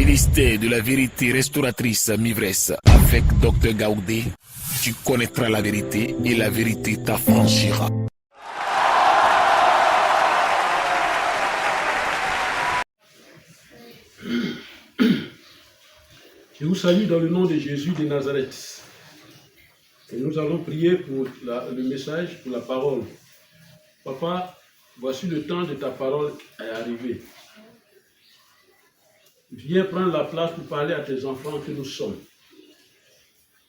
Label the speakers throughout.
Speaker 1: Ministère de la vérité restauratrice Mivresse avec Dr Gaoudé, tu connaîtras la vérité et la vérité t'affranchira.
Speaker 2: Je vous salue dans le nom de Jésus de Nazareth. Et nous allons prier pour le message, pour la parole. Papa, voici le temps de ta parole est arrivé. Viens prendre la place pour parler à tes enfants que nous sommes.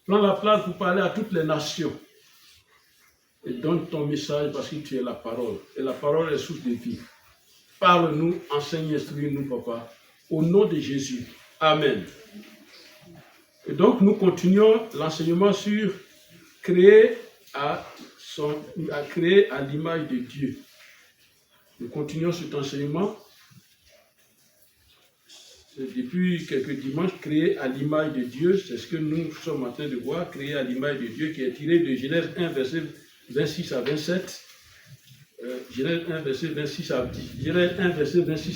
Speaker 2: Prends la place pour parler à toutes les nations. Et donne ton message parce que tu es la parole. Et la parole est source de vie. Parle-nous, enseigne, instruis-nous, Papa. Au nom de Jésus. Amen. Et donc, nous continuons l'enseignement sur créer à l'image de Dieu. Nous continuons cet enseignement. Depuis quelques dimanches, créer à l'image de Dieu, c'est ce que nous sommes en train de voir, créer à l'image de Dieu, qui est tiré de Genèse 1, verset 26 à 27. Genèse 1, verset 26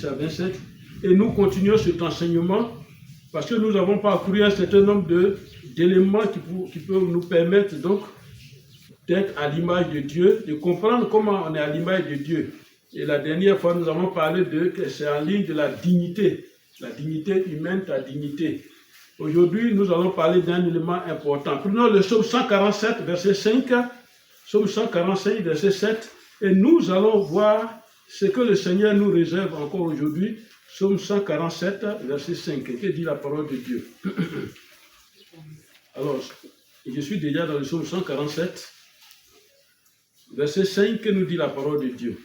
Speaker 2: à 27. Et nous continuons cet enseignement parce que nous avons parcouru un certain nombre d'éléments qui peuvent nous permettre donc d'être à l'image de Dieu, de comprendre comment on est à l'image de Dieu. Et la dernière fois, nous avons parlé que c'est en ligne de la dignité humaine, ta dignité. Aujourd'hui, nous allons parler d'un élément important. Prenons le psaume 147, verset 5, psaume 145, verset 7, et nous allons voir ce que le Seigneur nous réserve encore aujourd'hui. Psaume 147, verset 5, que dit la parole de Dieu. Alors, je suis déjà dans le psaume 147, verset 5, que nous dit la parole de Dieu.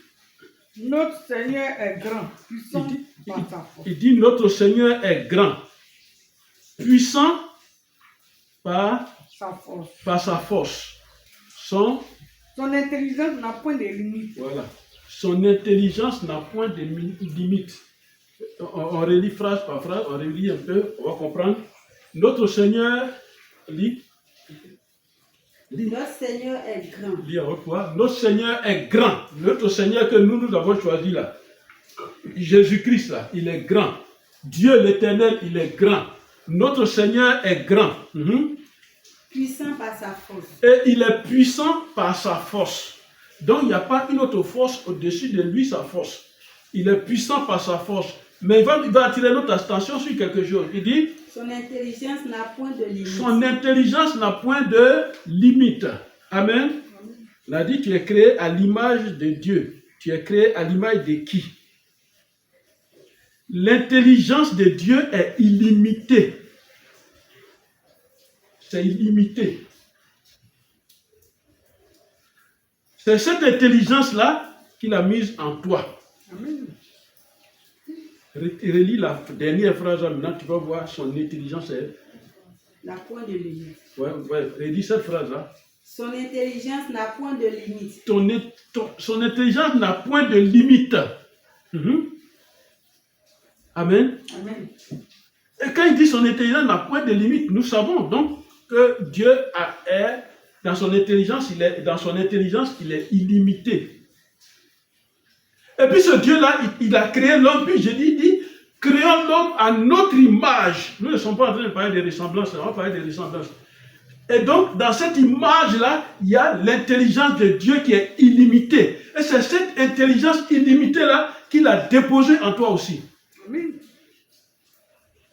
Speaker 3: Notre Seigneur est grand, puissant par sa force.
Speaker 2: Il dit, notre Seigneur est grand, puissant par sa force. Son
Speaker 3: intelligence n'a point de limite.
Speaker 2: Voilà. Son intelligence n'a point de limite. On relit phrase par phrase, on relit un peu, on va comprendre. Notre Seigneur,
Speaker 4: Notre Seigneur est grand.
Speaker 2: Lis avec toi. Notre Seigneur est grand. Notre Seigneur que nous avons choisi là. Jésus-Christ là, il est grand. Dieu l'Éternel, il est grand. Notre Seigneur est grand.
Speaker 4: Puissant par sa force.
Speaker 2: Et il est puissant par sa force. Donc il n'y a pas une autre force au-dessus de lui, sa force. Il est puissant par sa force. Mais il va attirer notre attention sur quelque chose. Il dit,
Speaker 4: son intelligence n'a point de limite.
Speaker 2: Son intelligence n'a point de limite. Amen. Il a dit, tu es créé à l'image de Dieu. Tu es créé à l'image de qui? L'intelligence de Dieu est illimitée. C'est illimité. C'est cette intelligence-là qu'il a mise en toi.
Speaker 3: Amen.
Speaker 2: Relis la dernière phrase maintenant, tu vas voir son intelligence est...
Speaker 4: N'a point de limite.
Speaker 2: Ouais, relis cette phrase-là.
Speaker 4: Son intelligence n'a point de limite.
Speaker 2: Son intelligence n'a point de limite. Amen.
Speaker 4: Amen.
Speaker 2: Et quand il dit son intelligence n'a point de limite, nous savons donc que Dieu est dans son intelligence, il est illimité. Et puis ce Dieu-là, il a créé l'homme, puis il dit, créons l'homme à notre image. Nous ne sommes pas en train de parler de ressemblance, on va parler de ressemblance. Et donc, dans cette image-là, il y a l'intelligence de Dieu qui est illimitée. Et c'est cette intelligence illimitée-là qu'il a déposée en toi aussi.
Speaker 3: Amen.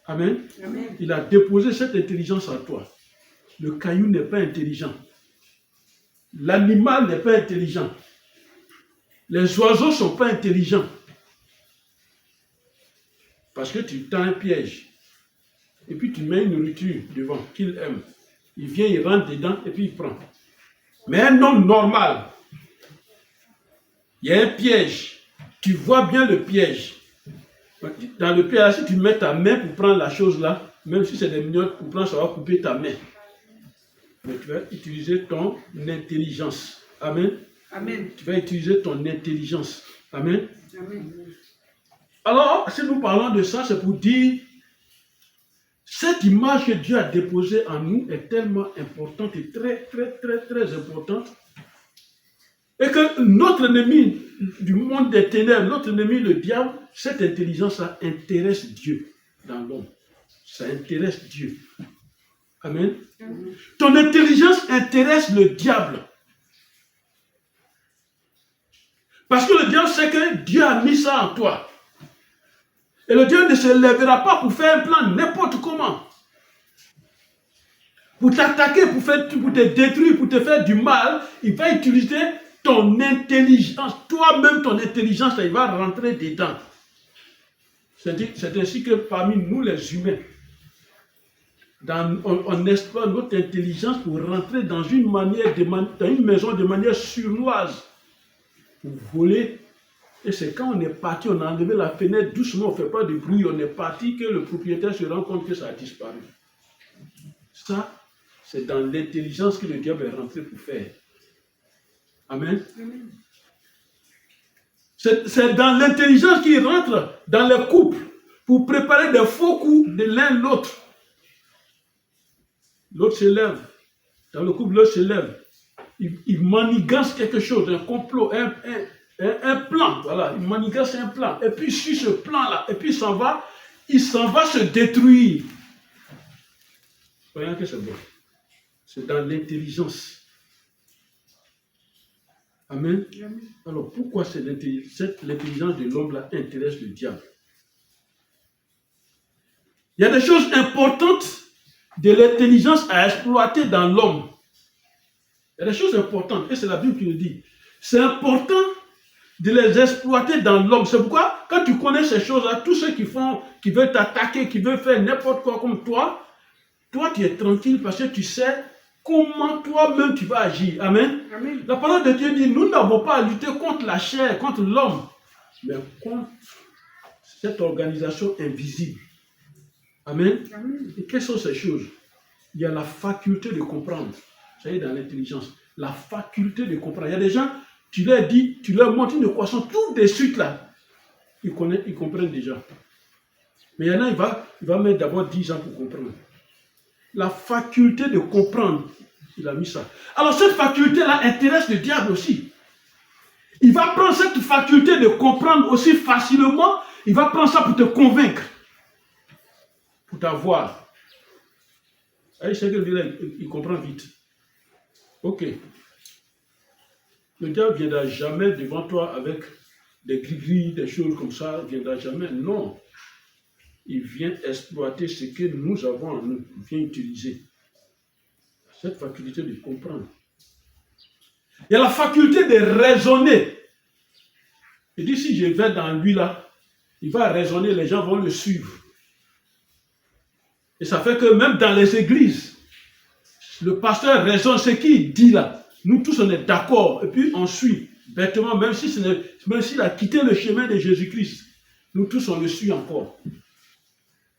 Speaker 2: Amen.
Speaker 4: Amen.
Speaker 2: Il a déposé cette intelligence en toi. Le caillou n'est pas intelligent. L'animal n'est pas intelligent. Les oiseaux ne sont pas intelligents. Parce que tu tends un piège. Et puis tu mets une nourriture devant qu'il aime. Il vient, il rentre dedans et puis il prend. Mais un homme normal, il y a un piège. Tu vois bien le piège. Dans le piège, si tu mets ta main pour prendre la chose là, même si c'est des minutes pour prendre, ça va couper ta main. Mais tu vas utiliser ton intelligence. Amen.
Speaker 3: Amen.
Speaker 2: Tu vas utiliser ton intelligence. Amen.
Speaker 3: Amen.
Speaker 2: Alors, si nous parlons de ça, c'est pour dire cette image que Dieu a déposée en nous est tellement importante et très, très, très, très importante. Et que notre ennemi du monde des ténèbres, notre ennemi le diable, cette intelligence-là intéresse Dieu dans l'homme. ça intéresse Dieu. Amen. Ton intelligence intéresse le diable. Parce que le diable sait que Dieu a mis ça en toi. Et le diable ne se lèvera pas pour faire un plan n'importe comment. Pour t'attaquer, pour te détruire, pour te faire du mal, il va utiliser ton intelligence. Toi-même, ton intelligence, il va rentrer dedans. C'est ainsi que parmi nous, les humains, on exploite notre intelligence pour rentrer dans une maison de manière sournoise, pour voler. Et c'est quand on est parti, on a enlevé la fenêtre doucement, on ne fait pas de bruit, on est parti, que le propriétaire se rend compte que ça a disparu. Ça, c'est dans l'intelligence que le diable est rentré pour faire. Amen. C'est dans l'intelligence qu'il rentre dans le couple pour préparer des faux coups de l'un l'autre. L'autre se lève. Dans le couple, l'autre se lève. Il manigance quelque chose, un complot, un plan. Voilà, il manigance un plan. Et puis sur ce plan-là, et puis il s'en va se détruire. Voyons que c'est bon. C'est dans l'intelligence. Amen. Alors pourquoi l'intelligence de l'homme-là intéresse le diable? Il y a des choses importantes de l'intelligence à exploiter dans l'homme. Il y a des choses importantes, et c'est la Bible qui le dit. C'est important de les exploiter dans l'homme. C'est pourquoi, quand tu connais ces choses-là, tous ceux qui veulent t'attaquer, qui veulent faire n'importe quoi comme toi, tu es tranquille parce que tu sais comment toi-même tu vas agir. Amen.
Speaker 3: Amen.
Speaker 2: La parole de Dieu dit, nous n'avons pas à lutter contre la chair, contre l'homme, mais contre cette organisation invisible. Amen.
Speaker 3: Amen.
Speaker 2: Et quelles sont ces choses? Il y a la faculté de comprendre. Ça y est, dans l'intelligence. La faculté de comprendre. Il y a des gens, tu leur dis, tu leur montres une équation tout de suite là. Ils comprennent déjà. Mais il y en a, il va mettre d'abord 10 ans pour comprendre. La faculté de comprendre, il a mis ça. Alors cette faculté-là intéresse le diable aussi. Il va prendre cette faculté de comprendre aussi facilement, il va prendre ça pour te convaincre. Pour t'avoir. Il sait que il comprend vite. Ok. Le diable ne viendra jamais devant toi avec des gris-gris, des choses comme ça. Il ne viendra jamais. Non. Il vient exploiter ce que nous avons en nous. Il vient utiliser cette faculté de comprendre. Il y a la faculté de raisonner. Il dit, si je vais dans lui là, il va raisonner, les gens vont le suivre. Et ça fait que même dans les églises, le pasteur raisonne ce qu'il dit là. Nous tous on est d'accord. Et puis on suit. Bêtement, même s'il a quitté le chemin de Jésus-Christ, nous tous on le suit encore.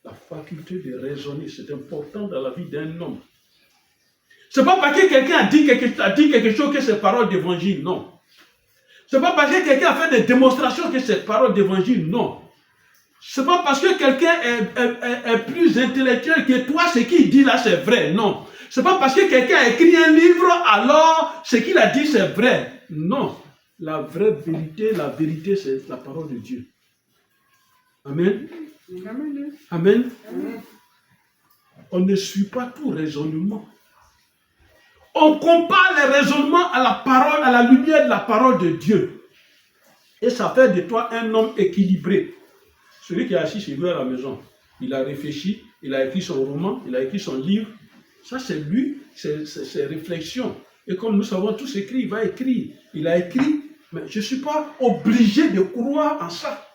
Speaker 2: La faculté de raisonner, c'est important dans la vie d'un homme. C'est pas parce que quelqu'un a dit quelque chose que c'est parole d'évangile, non. C'est pas parce que quelqu'un a fait des démonstrations que c'est parole d'évangile, non. C'est pas parce que quelqu'un est plus intellectuel que toi, ce qu'il dit là, c'est vrai, non. C'est pas parce que quelqu'un a écrit un livre, alors ce qu'il a dit, c'est vrai. Non. La vraie vérité, c'est la parole de Dieu. Amen.
Speaker 3: Amen.
Speaker 2: Amen. Amen. On ne suit pas tout raisonnement. On compare les raisonnements à la parole, à la lumière de la parole de Dieu. Et ça fait de toi un homme équilibré. Celui qui est assis chez lui à la maison, il a réfléchi, il a écrit son roman, il a écrit son livre. Ça, c'est lui, c'est ses réflexions. Et comme nous savons tous écrit, il va écrire. Il a écrit, mais je ne suis pas obligé de croire en ça.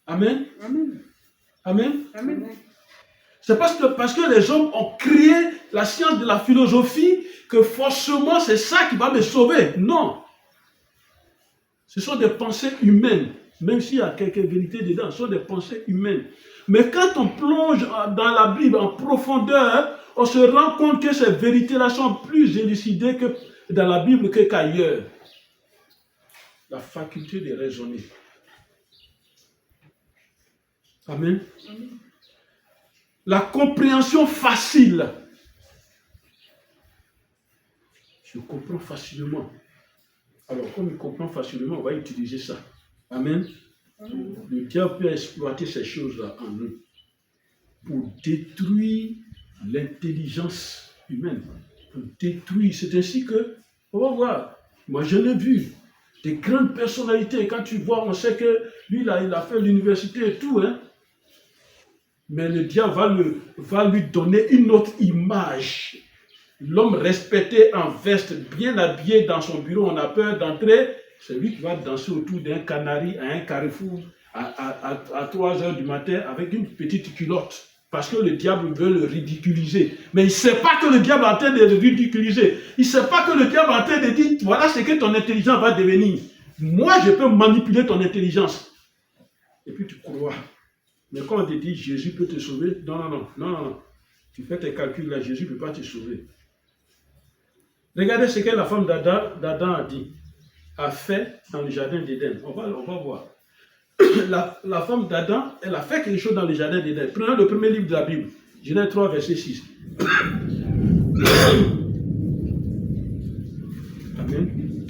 Speaker 2: Amen.
Speaker 3: Amen.
Speaker 2: Amen.
Speaker 3: Amen.
Speaker 2: C'est parce que les hommes ont créé la science de la philosophie que forcément c'est ça qui va me sauver. Non. Ce sont des pensées humaines. Même s'il y a quelques vérités dedans, ce sont des pensées humaines. Mais quand on plonge dans la Bible en profondeur, on se rend compte que ces vérités-là sont plus élucidées que dans la Bible qu'ailleurs. La faculté de raisonner. Amen.
Speaker 3: Amen.
Speaker 2: La compréhension facile. Je comprends facilement. Alors, comme il comprend facilement, on va utiliser ça. Amen. Le diable peut exploiter ces choses-là en nous. pour détruire l'intelligence humaine. Pour détruire. C'est ainsi que, on va voir, moi je l'ai vu, des grandes personnalités, quand tu vois, on sait que lui, là, il a fait l'université et tout, hein. Mais le diable va lui donner une autre image. L'homme respecté en veste, bien habillé dans son bureau, on a peur d'entrer, c'est lui qui va danser autour d'un canari à un carrefour à 3 heures du matin avec une petite culotte. Parce que le diable veut le ridiculiser. Mais il ne sait pas que le diable est en train de le ridiculiser. Il ne sait pas que le diable est en train de dire, voilà ce que ton intelligence va devenir. Moi, je peux manipuler ton intelligence. Et puis tu crois. Mais quand on te dit, Jésus peut te sauver, non. Tu fais tes calculs là, Jésus ne peut pas te sauver. Regardez ce que la femme d'Adam a fait dans le jardin d'Éden. On va voir. La femme d'Adam, elle a fait quelque chose dans le jardin d'Éden. Prenons le premier livre de la Bible, Genèse 3, verset 6. Amen.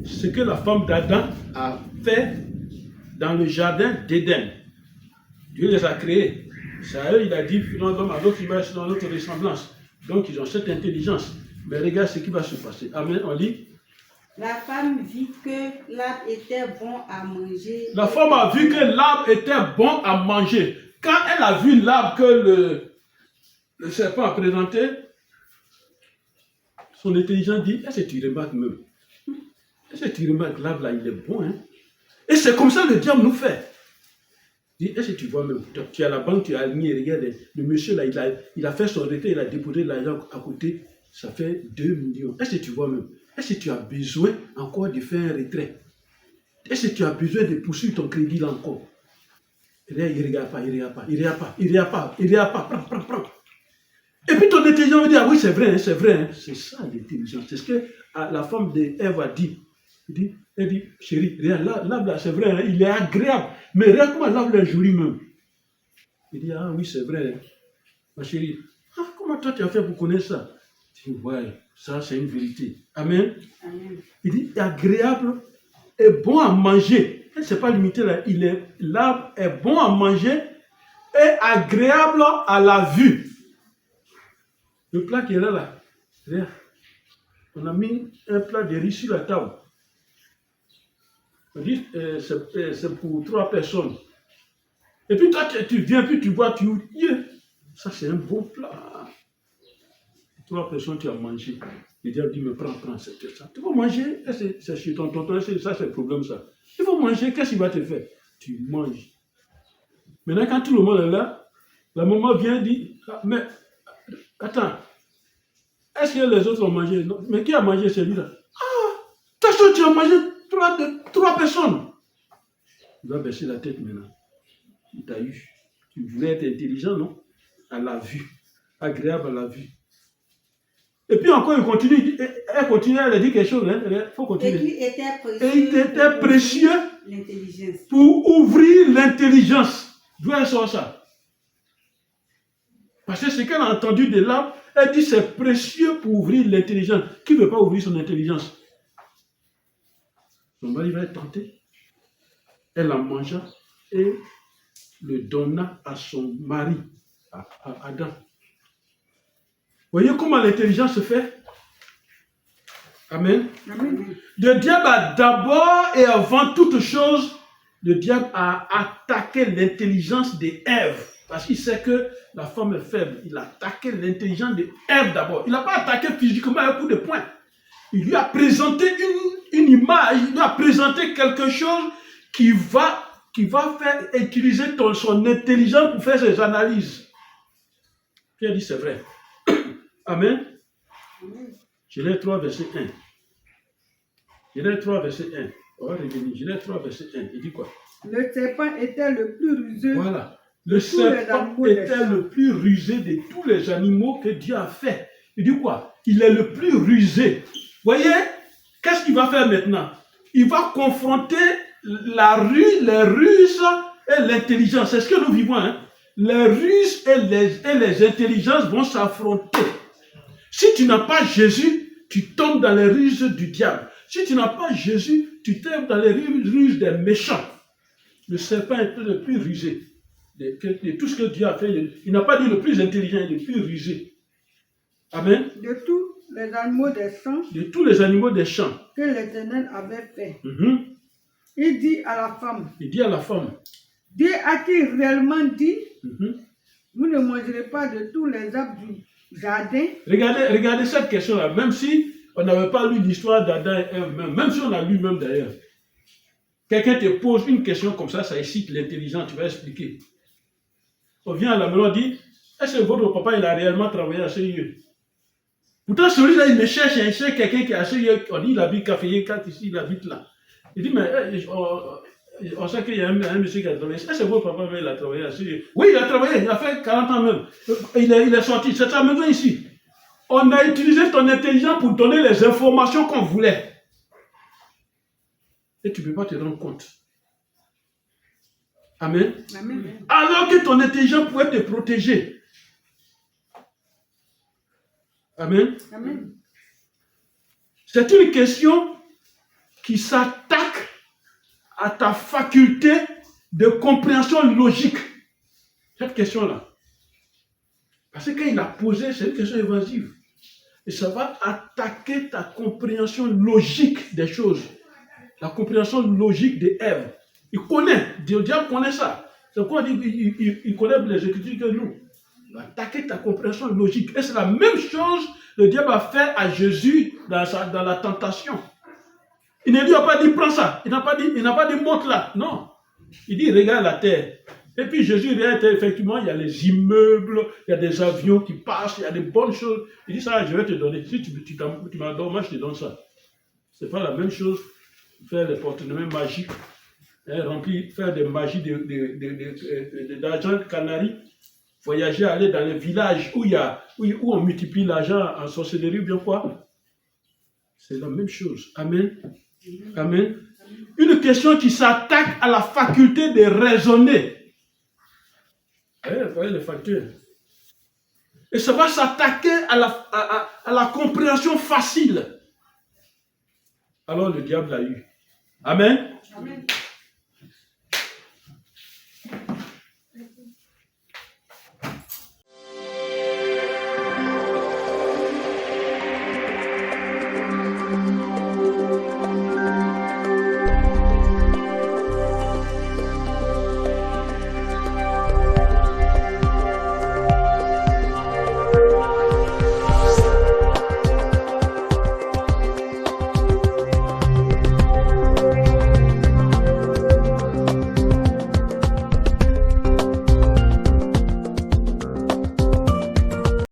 Speaker 2: Ce que la femme d'Adam a fait dans le jardin d'Éden. Dieu les a créés. C'est à eux, il a dit, non, l'homme à notre image, dans notre ressemblance. Donc, ils ont cette intelligence. Mais regarde ce qui va se passer. Amen, on lit.
Speaker 4: La femme vit que l'arbre était bon à manger.
Speaker 2: La femme a vu que l'arbre était bon à manger. Quand elle a vu l'arbre que le serpent a présenté, son intelligence dit, est-ce que tu remarques même? Est-ce que tu remarques l'arbre là, il est bon, hein? Et c'est comme ça que le diable nous fait. Dit, est-ce que tu vois même, tu as la banque, tu as aligné, regarde, le monsieur là, il a fait son retrait, il a déposé l'argent à côté, ça fait 2 millions. Est-ce que tu vois même? Est-ce que tu as besoin encore de faire un retrait? Est-ce que tu as besoin de poursuivre ton crédit là encore? Et là, il ne regarde pas. Prends. Et puis ton intelligence veut dire, ah oui, c'est vrai, c'est ça l'intelligence. C'est ce que la femme d'Ève a dit. Elle dit, chérie, regarde, l'arbre là, c'est vrai, hein, il est agréable. Mais regarde comment l'arbre est joli même. Il dit, ah oui, c'est vrai. Ma chérie, comment toi tu as fait pour connaître ça? Je dis, ouais, ça c'est une vérité. Amen.
Speaker 4: Amen.
Speaker 2: Il dit, agréable et bon à manger. Ce n'est pas limité là. L'arbre est bon à manger et agréable à la vue. Le plat qui est là, regarde. On a mis un plat de riz sur la table. On dit, c'est pour 3 personnes. Et puis toi, tu viens, puis tu vois, ça c'est un bon plat. 3 personnes, tu as mangé. Le diable dit, mais prends, c'est ça. Tu vas manger, c'est chez ton tonton, ça c'est le problème ça. Tu vas manger, qu'est-ce qu'il va te faire? Tu manges. Maintenant, quand tout le monde est là, la maman vient et dit, mais attends, est-ce que les autres ont mangé? Non. Mais qui a mangé celui-là? Toi, tu as mangé 3 personnes. Il va baisser la tête maintenant. Il t'a eu. Tu voulais être intelligent, non? À la vue. Agréable à la vue. Et puis encore, elle continue, elle dit quelque chose. Il faut continuer.
Speaker 4: Et il
Speaker 2: était précieux
Speaker 4: l'intelligence.
Speaker 2: Pour ouvrir l'intelligence. D'où elle sort ça? Parce que ce qu'elle a entendu de là, elle dit c'est précieux pour ouvrir l'intelligence. Qui ne veut pas ouvrir son intelligence? Son mari va être tenté. Elle en mangea et le donna à son mari, à Adam. Voyez comment l'intelligence se fait? Amen.
Speaker 3: Amen.
Speaker 2: Le diable a d'abord et avant toute chose, le diable a attaqué l'intelligence d'Ève. Parce qu'il sait que la femme est faible. Il a attaqué l'intelligence d'Ève d'abord. Il n'a pas attaqué physiquement un coup de poing. Il lui a présenté une image, il lui a présenté quelque chose qui va faire utiliser son intelligence pour faire ses analyses. Puis il a dit c'est vrai. Amen. Genèse 3, verset 1. Genèse 3, verset 1. On va revenir. Genèse 3, verset 1. Il dit quoi?
Speaker 3: Le serpent était le plus rusé.
Speaker 2: Voilà. Le serpent était le plus rusé de tous les animaux que Dieu a fait. Il dit quoi? Il est le plus rusé. Voyez, qu'est-ce qu'il va faire maintenant? Il va confronter les ruses et l'intelligence. C'est ce que nous vivons. Hein? Les ruses et les intelligences vont s'affronter. Si tu n'as pas Jésus, tu tombes dans les ruses du diable. Si tu n'as pas Jésus, tu tombes dans les ruses des méchants. Le serpent est le plus rusé de tout ce que Dieu a fait. Il n'a pas dit le plus intelligent, le plus rusé. Amen.
Speaker 3: De tous les animaux des champs
Speaker 2: De tous les animaux des champs.
Speaker 3: que l'Éternel avait fait.
Speaker 2: Mhm.
Speaker 3: Il dit à la femme,
Speaker 2: Il dit à la femme,
Speaker 3: Dieu a-t-il réellement dit,
Speaker 2: mhm.
Speaker 3: vous ne mangerez pas de tous les arbres du jardin?
Speaker 2: Regardez cette question-là, même si on n'avait pas lu l'histoire d'Adam et Ève, même si on a lu même d'ailleurs. Quelqu'un te pose une question comme ça excite l'intelligence, tu vas expliquer. On vient à la maison, on dit, est-ce que votre papa il a réellement travaillé à CIE? Pourtant celui-là il me cherche, il cherche quelqu'un qui est à CIE, on dit il habite Café, quand ici il habite là. Il dit, mais on sait qu'il y a un monsieur qui a travaillé. Est-ce que votre papa il a travaillé à CIE? Oui, il a travaillé, il a fait 40 ans même. Il est sorti, c'est sa maison ici. On a utilisé ton intelligence pour donner les informations qu'on voulait. Et tu ne peux pas te rendre compte. Amen.
Speaker 3: Amen.
Speaker 2: Alors que ton intelligence pouvait te protéger. Amen.
Speaker 3: Amen.
Speaker 2: C'est une question qui s'attaque à ta faculté de compréhension logique. Cette question-là. Parce que quand il l'a posée, c'est une question évasive. Et ça va attaquer ta compréhension logique des choses. La compréhension logique de Ève. Il connaît, Dieu connaît ça. C'est pourquoi il connaît les Écritures que nous. Il va attaquer ta compréhension logique. Et c'est la même chose que le diable a fait à Jésus dans la tentation. Il ne lui a pas dit prends ça. Il n'a pas dit monte là. Non. Il dit regarde la terre. Et puis Jésus regarde, effectivement, il y a les immeubles, il y a des avions qui passent, il y a des bonnes choses. Il dit ça, je vais te donner. Si tu m'adores, moi je te donne ça. C'est pas la même chose. Faire des porte-monnaie magiques, faire des magies d'argent de Canaries, voyager, aller dans les villages où on multiplie l'argent en sorcellerie ou bien quoi. C'est la même chose. Amen. Amen. Une question qui s'attaque à la faculté de raisonner. Vous voyez les facteurs. Et ça va s'attaquer à la compréhension facile. Alors le diable l'a eu. Amen.
Speaker 3: Amen.